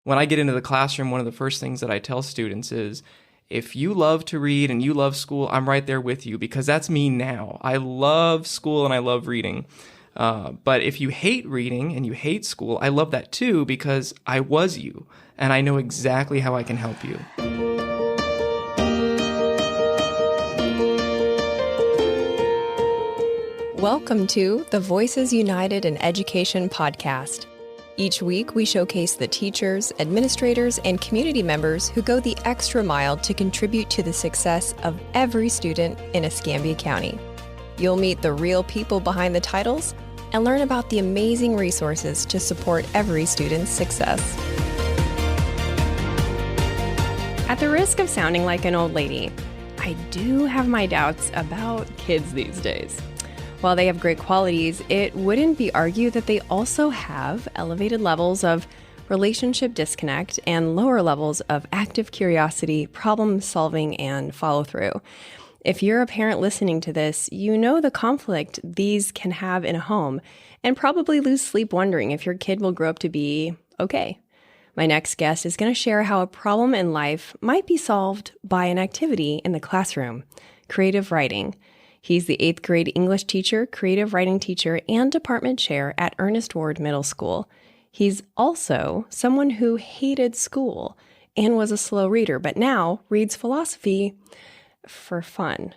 When I get into the classroom, one of the first things that I tell students is, if you love to read and you love school, I'm right there with you, because that's me now. I love school and I love reading. But if you hate reading and you hate school, I love that too, because I was you and I know exactly how I can help you. Welcome to the Voices United in Education podcast. Each week, we showcase the teachers, administrators, and community members who go the extra mile to contribute to the success of every student in Escambia County. You'll meet the real people behind the titles and learn about the amazing resources to support every student's success. At the risk of sounding like an old lady, I do have my doubts about kids these days. While they have great qualities, it wouldn't be argued that they also have elevated levels of relationship disconnect and lower levels of active curiosity, problem solving, and follow through. If you're a parent listening to this, you know the conflict these can have in a home and probably lose sleep wondering if your kid will grow up to be okay. My next guest is going to share how a problem in life might be solved by an activity in the classroom, creative writing. He's the 8th grade English teacher, creative writing teacher, and department chair at Ernest Ward Middle School. He's also someone who hated school and was a slow reader, but now reads philosophy for fun.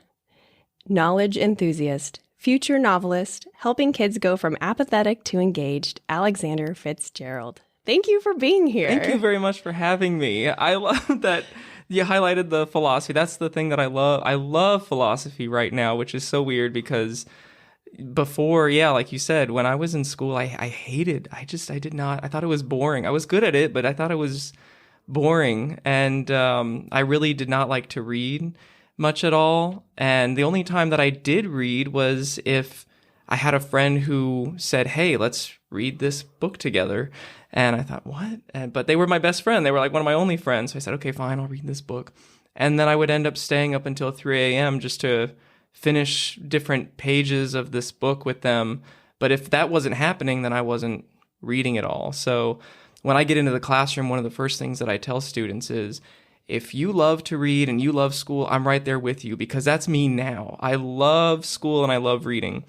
Knowledge enthusiast, future novelist, helping kids go from apathetic to engaged, Alexander Fitzgerald. Thank you for being here. Thank you very much for having me. I love that you highlighted the philosophy. That's the thing that I love. I love philosophy right now, which is so weird because before, like you said, when I was in school, I hated, I did not, I thought it was boring. I was good at it, but I thought it was boring. And I really did not like to read much at all. And the only time that I did read was if I had a friend who said, hey, let's read this book together. And I thought, what? But they were my best friend. They were like one of my only friends. So I said, okay, fine, I'll read this book. And then I would end up staying up until 3 a.m. just to finish different pages of this book with them. But if that wasn't happening, then I wasn't reading at all. So when I get into the classroom, one of the first things that I tell students is, if you love to read and you love school, I'm right there with you, because that's me now. I love school and I love reading.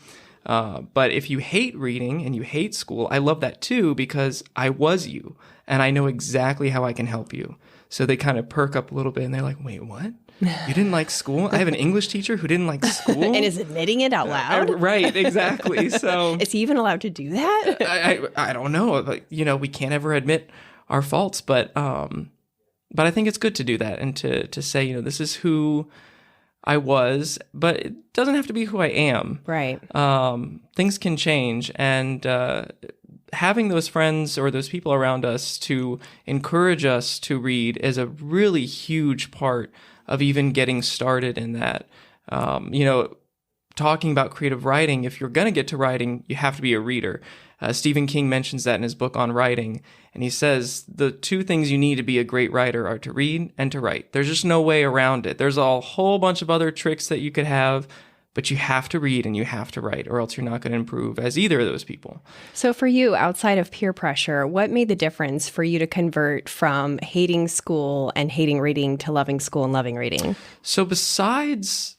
But if you hate reading and you hate school, I love that too, because I was you and I know exactly how I can help you. So they kind of perk up a little bit and they're like, wait, what? You didn't like school? I have an English teacher who didn't like school? And is admitting it out loud? Right, exactly. So is he even allowed to do that? I don't know. Like, we can't ever admit our faults, but I think it's good to do that and to say, this is who I was, but it doesn't have to be who I am. Right. Things can change, and having those friends or those people around us to encourage us to read is a really huge part of even getting started in that. Talking about creative writing, if you're going to get to writing, you have to be a reader. Stephen King mentions that in his book on writing, and he says the two things you need to be a great writer are to read and to write. There's just no way around it. There's a whole bunch of other tricks that you could have, but you have to read and you have to write, or else you're not going to improve as either of those people. So for you, outside of peer pressure, what made the difference for you to convert from hating school and hating reading to loving school and loving reading? So besides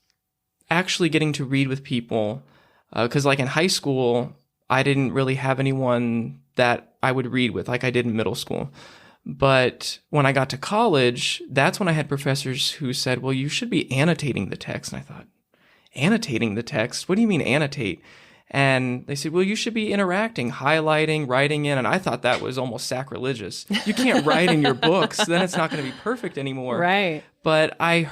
actually getting to read with people, because like in high school, I didn't really have anyone that I would read with like I did in middle school. But when I got to college, that's when I had professors who said, well, you should be annotating the text. And I thought, annotating the text? What do you mean annotate? And they said, well, you should be interacting, highlighting, writing in. And I thought that was almost sacrilegious. You can't write in your books. Then it's not going to be perfect anymore. Right. But I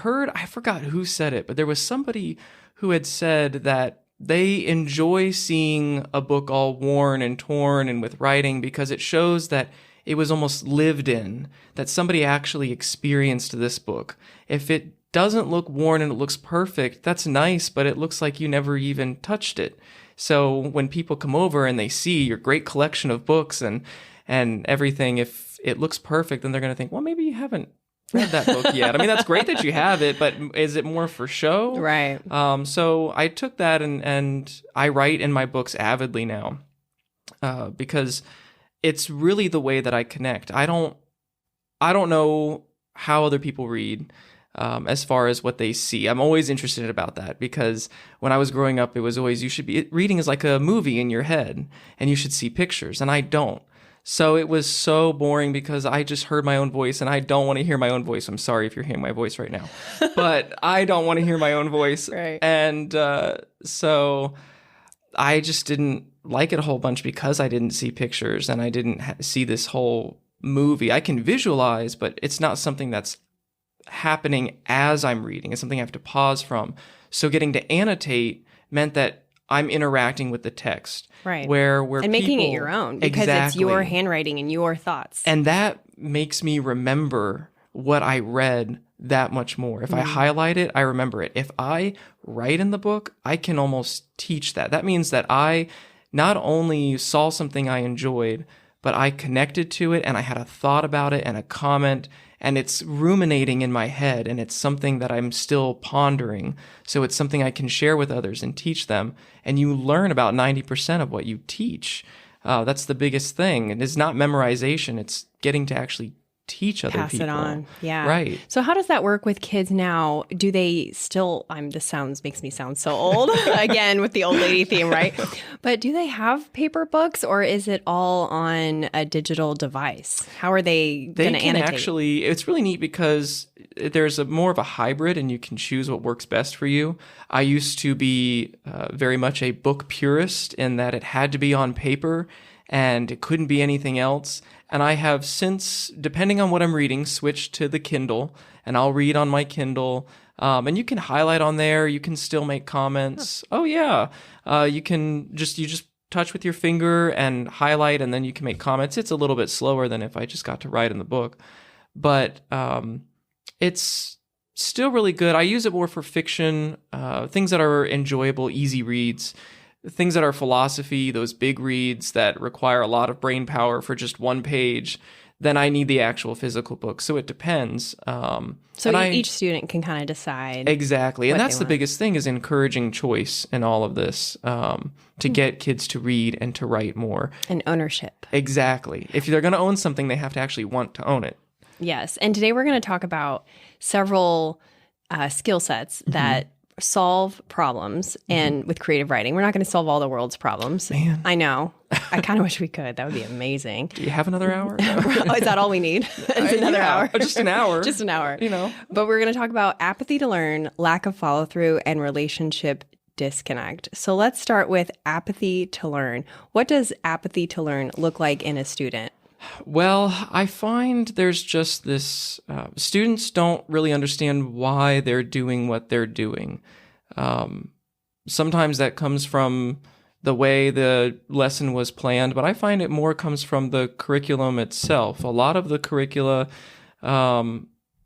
forgot who said it, but there was somebody who had said that they enjoy seeing a book all worn and torn and with writing because it shows that it was almost lived in, that somebody actually experienced this book. If it doesn't look worn and it looks perfect, that's nice, but it looks like you never even touched it. So when people come over and they see your great collection of books and everything, if it looks perfect, then they're going to think, well, maybe you haven't read that book yet. I mean, that's great that you have it, but is it more for show? Right. So I took that and I write in my books avidly now because it's really the way that I connect. I don't I don't know how other people read as far as what they see. I'm always interested about that because when I was growing up, it was always reading is like a movie in your head and you should see pictures, and I don't. So it was so boring because I just heard my own voice, and I don't want to hear my own voice. I'm sorry if you're hearing my voice right now, but I don't want to hear my own voice. Right. And so I just didn't like it a whole bunch because I didn't see pictures and I didn't see this whole movie. I can visualize, but it's not something that's happening as I'm reading. It's something I have to pause from. So getting to annotate meant that I'm interacting with the text. Right. Where and making it your own because it's your handwriting and your thoughts. And that makes me remember what I read that much more. If I highlight it, I remember it. If I write in the book, I can almost teach that. That means that I not only saw something I enjoyed, but I connected to it and I had a thought about it and a comment, and it's ruminating in my head, and it's something that I'm still pondering. So it's something I can share with others and teach them. And you learn about 90% of what you teach. That's the biggest thing. And it's not memorization. It's getting to actually teach other people. Pass it on. Yeah. Right. So how does that work with kids now? Do they still, makes me sound so old again with the old lady theme, right? But do they have paper books or is it all on a digital device? How are they going to annotate? Actually, it's really neat because there's more of a hybrid and you can choose what works best for you. I used to be very much a book purist in that it had to be on paper and it couldn't be anything else. And I have since, depending on what I'm reading, switched to the Kindle, and I'll read on my Kindle. And you can highlight on there. You can still make comments. Oh yeah, you just touch with your finger and highlight, and then you can make comments. It's a little bit slower than if I just got to write in the book, but it's still really good. I use it more for fiction, things that are enjoyable, easy reads. Things that are philosophy, those big reads that require a lot of brain power for just one page, then I need the actual physical book. So it depends. Each student can kind of decide. Exactly. And that's the biggest thing is encouraging choice in all of this, to get kids to read and to write more. And ownership. Exactly. If they're going to own something, they have to actually want to own it. Yes. And today we're going to talk about several skill sets that solve problems and with creative writing. We're not going to solve all the world's problems. Man. I know. I kind of wish we could. That would be amazing. Do you have another hour? Oh, is that all we need? It's another hour. Just an hour. Just an hour. You know. But we're going to talk about apathy to learn, lack of follow through, and relationship disconnect. So let's start with apathy to learn. What does apathy to learn look like in a student? Well, I find there's just this, students don't really understand why they're doing what they're doing. Sometimes that comes from the way the lesson was planned, but I find it more comes from the curriculum itself. A lot of the curricula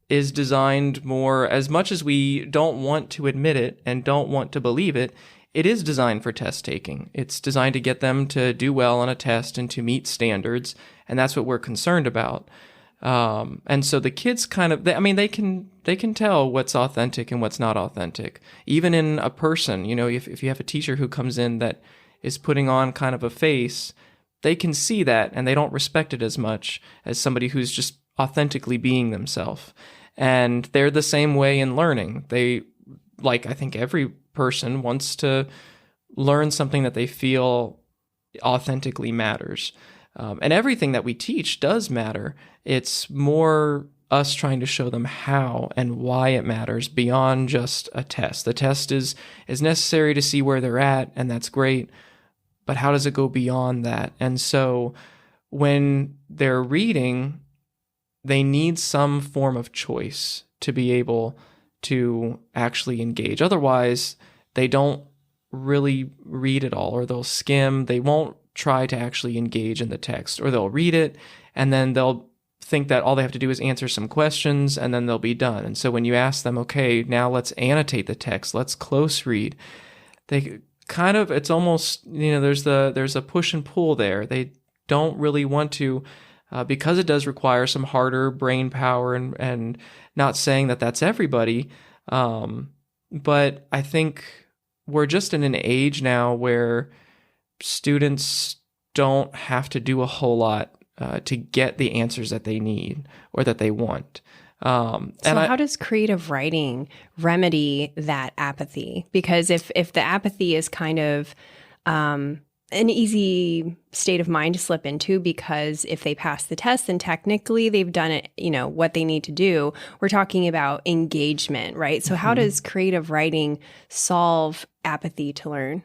is designed more, as much as we don't want to admit it and don't want to believe it, it is designed for test taking. It's designed to get them to do well on a test and to meet standards, and that's what we're concerned about. And so the kids they can tell what's authentic and what's not authentic. Even in a person, if you have a teacher who comes in that is putting on kind of a face, they can see that and they don't respect it as much as somebody who's just authentically being themselves. And they're the same way in learning. I think every person wants to learn something that they feel authentically matters. And everything that we teach does matter. It's more us trying to show them how and why it matters beyond just a test. The test is necessary to see where they're at, and that's great. But how does it go beyond that? And so when they're reading, they need some form of choice to be able to actually engage. Otherwise, they don't really read at all, or they'll skim. They won't try to actually engage in the text, or they'll read it and then they'll think that all they have to do is answer some questions and then they'll be done. And so when you ask them, okay, now let's annotate the text, let's close read, they kind of, it's almost, there's a push and pull there. They don't really want to, because it does require some harder brain power, and not saying that that's everybody. But I think we're just in an age now where students don't have to do a whole lot to get the answers that they need or that they want. So how does creative writing remedy that apathy? Because if the apathy is kind of an easy state of mind to slip into, because if they pass the test, then technically they've done it, what they need to do. We're talking about engagement, right? So how does creative writing solve apathy to learn?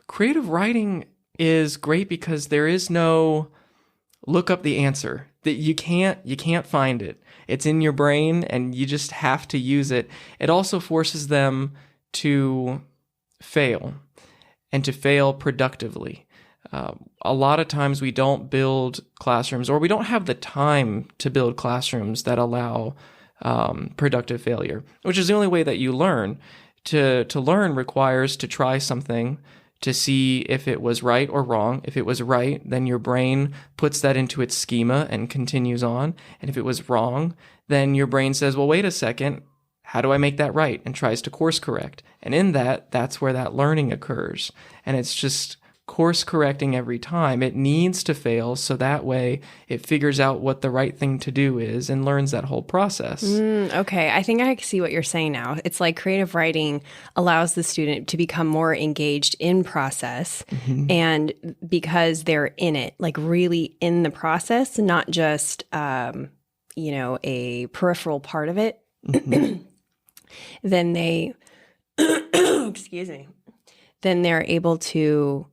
Creative writing is great because there is no look up the answer. That you can't find it. It's in your brain and you just have to use it. It also forces them to fail and to fail productively. A lot of times we don't build classrooms, or we don't have the time to build classrooms that allow productive failure, which is the only way that you learn. To learn requires to try something to see if it was right or wrong. If it was right, then your brain puts that into its schema and continues on. And if it was wrong, then your brain says, well, wait a second, how do I make that right? And tries to course correct. And in that's where that learning occurs. And it's just course correcting every time. It needs to fail so that way it figures out what the right thing to do is and learns that whole process. Okay, I think I see what you're saying now. It's like creative writing allows the student to become more engaged in process, and because they're in it, like really in the process, not just a peripheral part of it, then they excuse me. Then they're able to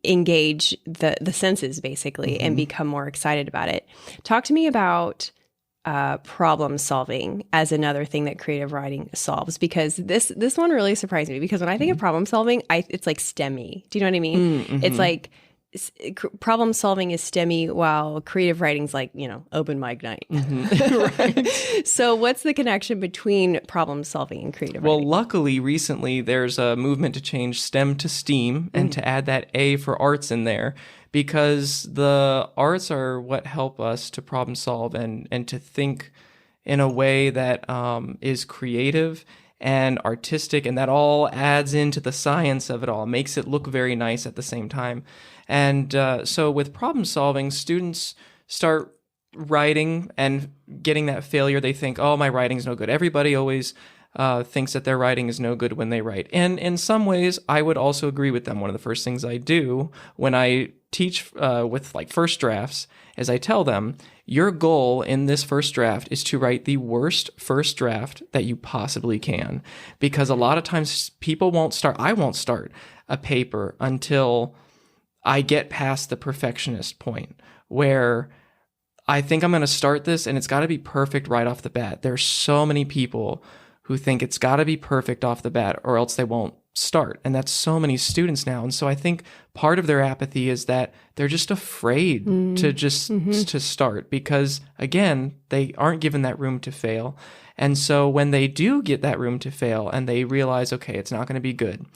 engage the senses, basically, and become more excited about it. Talk to me about problem solving as another thing that creative writing solves, because this one really surprised me, because when I think of problem solving, it's like STEMmy. Do you know what I mean? It's like problem solving is STEMmy, while creative writing's like, open mic night. Right. So what's the connection between problem solving and creative Well, writing? luckily, recently, there's a movement to change STEM to STEAM and to add that A for arts in there, because the arts are what help us to problem solve and to think in a way that is creative and artistic, and that all adds into the science of it all, makes it look very nice at the same time. And so with problem solving, students start writing and getting that failure. They think, oh, my writing's no good. Everybody always thinks that their writing is no good when they write. And in some ways, I would also agree with them. One of the first things I do when I teach with like first drafts is I tell them, your goal in this first draft is to write the worst first draft that you possibly can. Because a lot of times people I won't start a paper until I get past the perfectionist point, where I think I'm going to start this and it's got to be perfect right off the bat. There's so many people who think it's got to be perfect off the bat or else they won't start. And that's so many students now. And so I think part of their apathy is that they're just afraid to start, because again, they aren't given that room to fail. And so when they do get that room to fail and they realize, okay, it's not going to be good,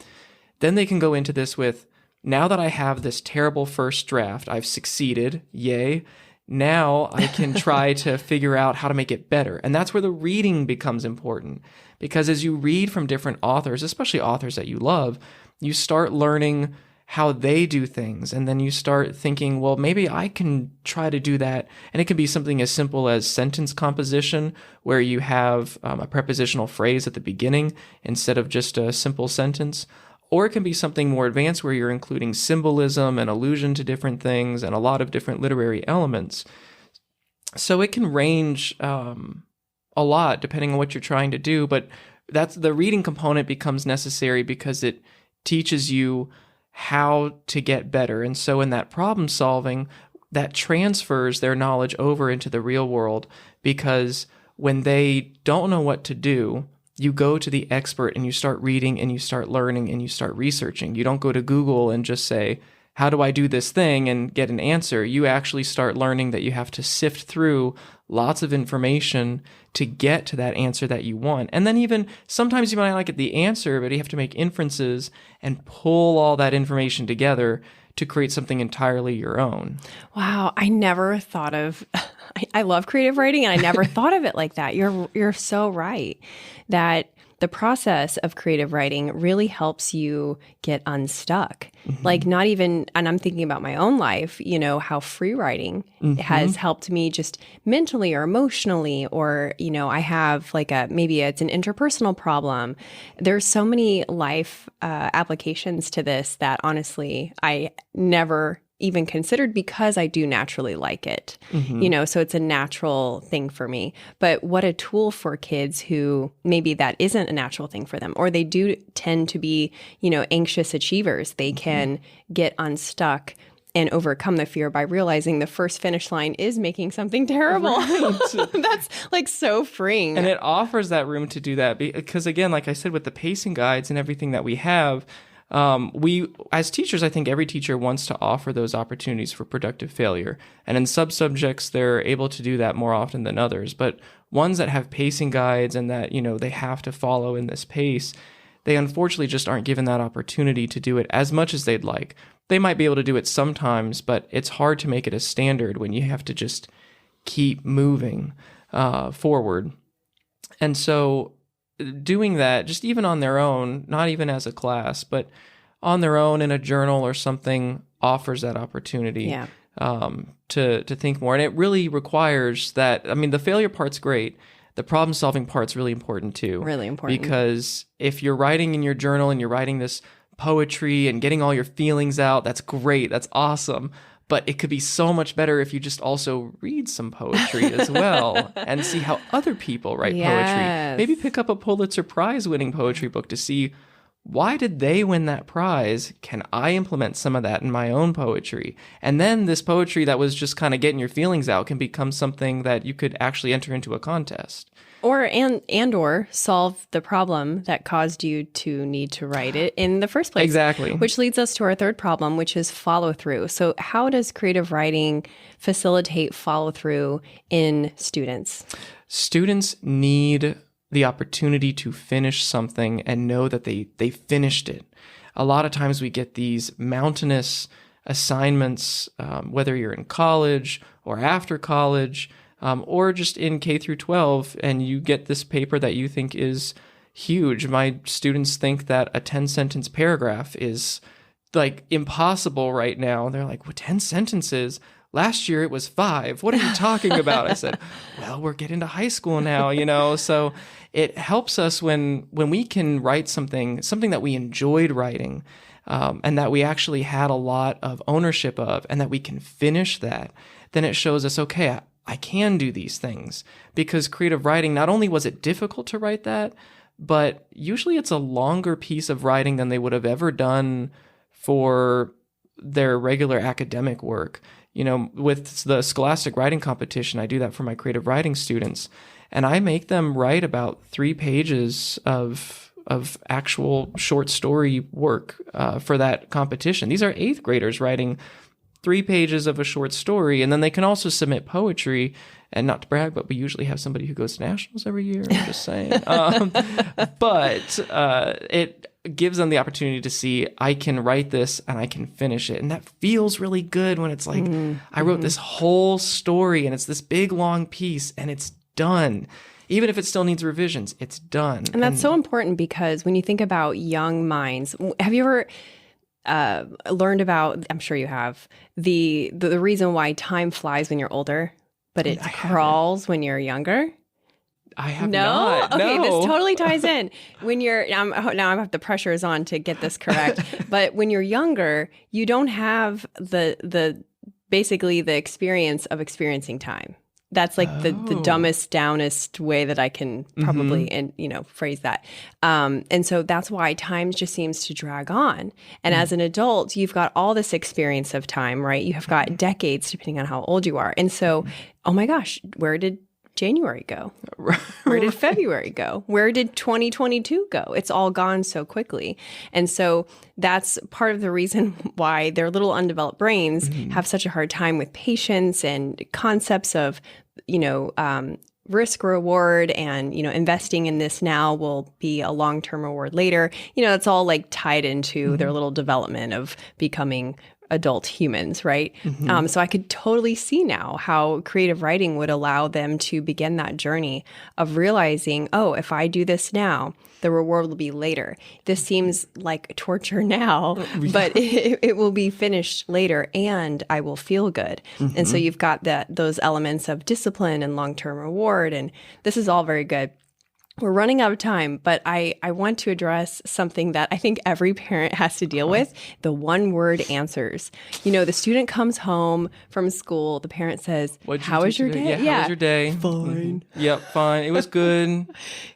then they can go into this with, now that I have this terrible first draft, I've succeeded, yay. Now I can try to figure out how to make it better. And that's where the reading becomes important. Because as you read from different authors, especially authors that you love, you start learning how they do things. And then you start thinking, well, maybe I can try to do that. And it can be something as simple as sentence composition, where you have a prepositional phrase at the beginning instead of just a simple sentence. Or it can be something more advanced where you're including symbolism and allusion to different things and a lot of different literary elements. So it can range a lot depending on what you're trying to do, but that's the reading component becomes necessary because it teaches you how to get better. And so in that problem solving, that transfers their knowledge over into the real world, because when they don't know what to do, you go to the expert and you start reading and you start learning and you start researching. You don't go to Google and just say, how do I do this thing, and get an answer. You actually start learning that you have to sift through lots of information to get to that answer that you want. And then even sometimes you might not get the answer, but you have to make inferences and pull all that information together to create something entirely your own. Wow, I never thought of I love creative writing, and I never thought of it like that. You're so right that the process of creative writing really helps you get unstuck. Like not even, and I'm thinking about my own life, you know, how free writing has helped me just mentally or emotionally, or, you know, I have like maybe it's an interpersonal problem. There's so many life applications to this that honestly, I never even considered because I do naturally like it, you know, so it's a natural thing for me. But what a tool for kids who maybe that isn't a natural thing for them, or they do tend to be, you know, anxious achievers. They can get unstuck and overcome the fear by realizing the first finish line is making something terrible. Right. That's like so freeing. And it offers that room to do that because, again, like I said, with the pacing guides and everything that we have, we, as teachers, I think every teacher wants to offer those opportunities for productive failure. And in sub-subjects, they're able to do that more often than others. But ones that have pacing guides and that, you know, they have to follow in this pace, they unfortunately just aren't given that opportunity to do it as much as they'd like. They might be able to do it sometimes, but it's hard to make it a standard when you have to just keep moving forward. And so doing that, just even on their own, not even as a class, but on their own in a journal or something, offers that opportunity to think more. And it really requires that. I mean, the failure part's great. The problem-solving part's really important too. Really important. Because if you're writing in your journal and you're writing this poetry and getting all your feelings out, that's great. That's awesome. But it could be so much better if you just also read some poetry as well and see how other people write poetry. Maybe pick up a Pulitzer Prize-winning poetry book to see, why did they win that prize? Can I implement some of that in my own poetry? And then this poetry that was just kind of getting your feelings out can become something that you could actually enter into a contest. Or solve the problem that caused you to need to write it in the first place. Exactly. Which leads us to our third problem, which is follow through. So how does creative writing facilitate follow through in students? Students need the opportunity to finish something and know that they finished it. A lot of times we get these mountainous assignments, whether you're in college or after college, or just in K through 12, and you get this paper that you think is huge. My students think that a 10-sentence paragraph is like impossible right now. They're like, well, 10 sentences? Last year it was 5. What are you talking about? I said, well, we're getting to high school now, you know, so it helps us when we can write something that we enjoyed writing, and that we actually had a lot of ownership of, and that we can finish that. Then it shows us, okay, I can do these things. Because creative writing, not only was it difficult to write that, but usually it's a longer piece of writing than they would have ever done for their regular academic work. You know, with the Scholastic Writing Competition, I do that for my creative writing students, and I make them write about 3 pages of actual short story work for that competition. These are 8th graders writing 3 pages of a short story, and then they can also submit poetry. And not to brag, but we usually have somebody who goes to nationals every year. I'm just saying. But it gives them the opportunity to see, I can write this and I can finish it. And that feels really good when it's like, I wrote this whole story and it's this big, long piece and it's done. Even if it still needs revisions, it's done. And that's so important, because when you think about young minds, have you ever learned about, I'm sure you have, the reason why time flies when you're older, but it crawls when you're younger? I have not. Okay, no. This totally ties in. When you're now I have the pressure is on to get this correct. But when you're younger, you don't have the basically the experience of experiencing time. That's like the dumbest, downest way that I can probably phrase that. And so that's why time just seems to drag on. And as an adult, you've got all this experience of time, right? You have got decades, depending on how old you are. And so, oh my gosh, where did January go? Where did February go? Where did 2022 go? It's all gone so quickly. And so that's part of the reason why their little undeveloped brains have such a hard time with patience and concepts of, risk reward and, investing in this now will be a long-term reward later. It's all like tied into their little development of becoming adult humans, right? So I could totally see now how creative writing would allow them to begin that journey of realizing, oh, if I do this now, the reward will be later. This seems like torture now, but it will be finished later and I will feel good. And so you've got those elements of discipline and long-term reward. And this is all very good. We're running out of time, but I want to address something that I think every parent has to deal with, the one-word answers. The student comes home from school, the parent says, how was your day? Yeah, how was your day? Fine. Yep, fine. It was good.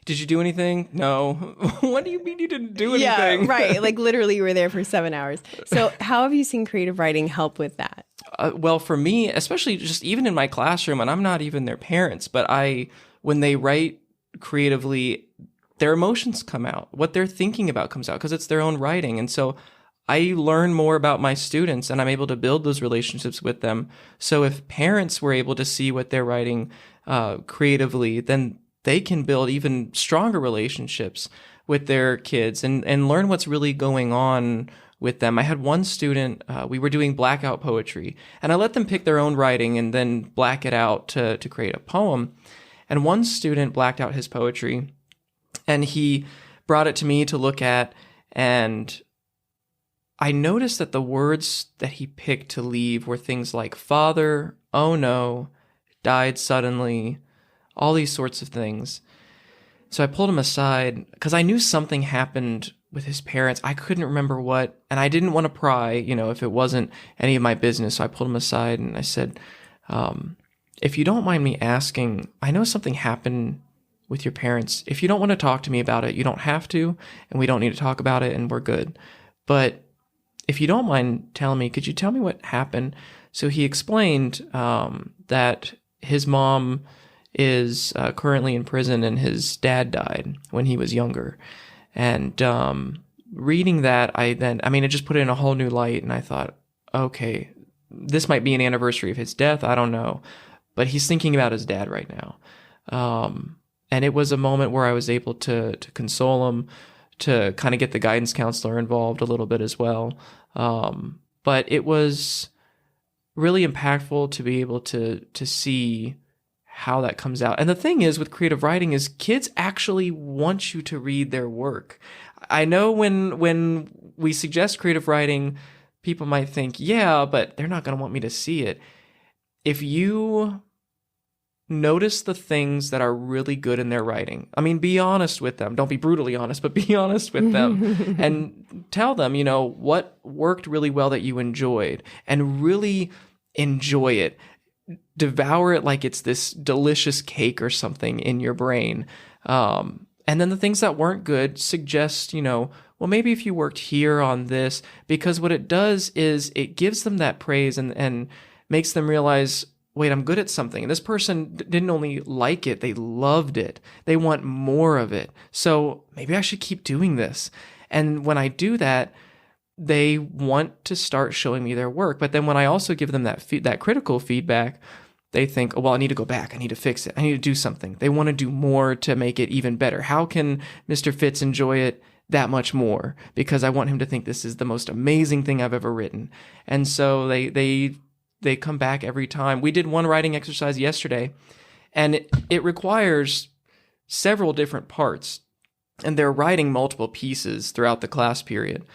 Did you do anything? No. What do you mean you didn't do anything? Yeah, right. Like literally you were there for 7 hours. So how have you seen creative writing help with that? Well, for me, especially just even in my classroom, and I'm not even their parents, but when they write creatively, their emotions come out. What they're thinking about comes out because it's their own writing. And so I learn more about my students and I'm able to build those relationships with them. So if parents were able to see what they're writing creatively, then they can build even stronger relationships with their kids and learn what's really going on with them. I had one student, we were doing blackout poetry, and I let them pick their own writing and then black it out to create a poem. And one student blacked out his poetry, and he brought it to me to look at, and I noticed that the words that he picked to leave were things like father, oh no, died suddenly, all these sorts of things. So I pulled him aside because I knew something happened with his parents. I couldn't remember what, and I didn't want to pry, if it wasn't any of my business. So I pulled him aside and I said, if you don't mind me asking, I know something happened with your parents. If you don't want to talk to me about it, you don't have to, and we don't need to talk about it, and we're good. But if you don't mind telling me, could you tell me what happened? So he explained that his mom is currently in prison and his dad died when he was younger. And reading that, it just put it in a whole new light, and I thought, okay, this might be an anniversary of his death. I don't know. But he's thinking about his dad right now. And it was a moment where I was able to console him, to kind of get the guidance counselor involved a little bit as well. But it was really impactful to be able to see how that comes out. And the thing is with creative writing is kids actually want you to read their work. I know when we suggest creative writing, people might think, yeah, but they're not going to want me to see it. If you notice the things that are really good in their writing, be honest with them. Don't be brutally honest, but be honest with them and tell them, what worked really well that you enjoyed, and really enjoy it. Devour it like it's this delicious cake or something in your brain. And then the things that weren't good, suggest, well, maybe if you worked here on this, because what it does is it gives them that praise and makes them realize, wait, I'm good at something. And this person didn't only like it, they loved it. They want more of it. So maybe I should keep doing this. And when I do that, they want to start showing me their work. But then when I also give them that critical feedback, they think, oh, well, I need to go back. I need to fix it. I need to do something. They want to do more to make it even better. How can Mr. Fitz enjoy it that much more? Because I want him to think this is the most amazing thing I've ever written. And so they come back every time. We did one writing exercise yesterday, and it requires several different parts, and they're writing multiple pieces throughout the class period.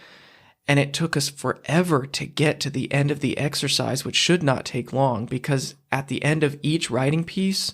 And it took us forever to get to the end of the exercise, which should not take long, because at the end of each writing piece,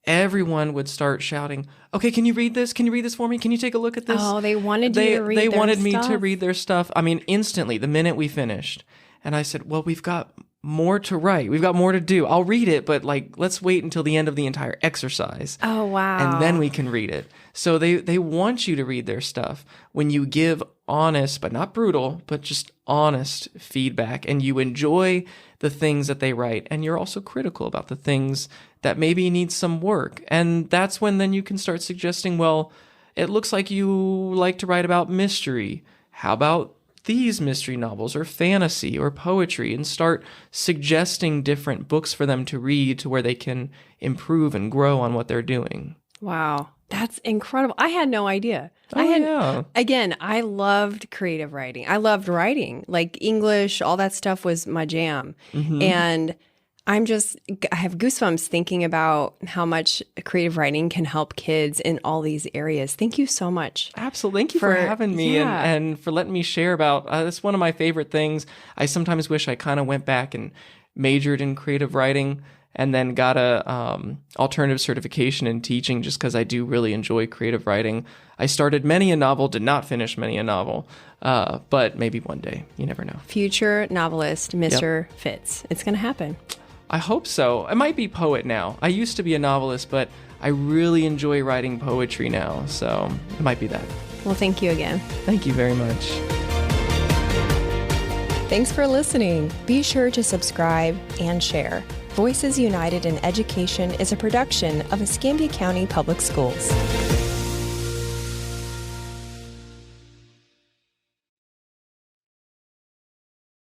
everyone would start shouting, okay, can you read this? Can you read this for me? Can you take a look at this? Oh, they wanted you to read They their wanted me stuff. to read their stuff. Instantly, the minute we finished. And I said, well, we've got more to write. We've got more to do. I'll read it, but let's wait until the end of the entire exercise. Oh, wow. And then we can read it. So they want you to read their stuff. When you give honest, but not brutal, but just honest feedback, and you enjoy the things that they write, and you're also critical about the things that maybe need some work. And that's when then you can start suggesting, well, it looks like you like to write about mystery. How about these mystery novels or fantasy or poetry, and start suggesting different books for them to read to where they can improve and grow on what they're doing. Wow. That's incredible. I had no idea. Yeah. Again, I loved creative writing. I loved writing. Like English, all that stuff was my jam. And I have goosebumps thinking about how much creative writing can help kids in all these areas. Thank you so much. Absolutely. Thank you for having me and for letting me share about it's one of my favorite things. I sometimes wish I kind of went back and majored in creative writing and then got a alternative certification in teaching just because I do really enjoy creative writing. I started many a novel, did not finish many a novel, but maybe one day. You never know. Future novelist, Mr. Fitz. It's going to happen. I hope so. I might be poet now. I used to be a novelist, but I really enjoy writing poetry now, so it might be that. Well, thank you again. Thank you very much. Thanks for listening. Be sure to subscribe and share. Voices United in Education is a production of Escambia County Public Schools.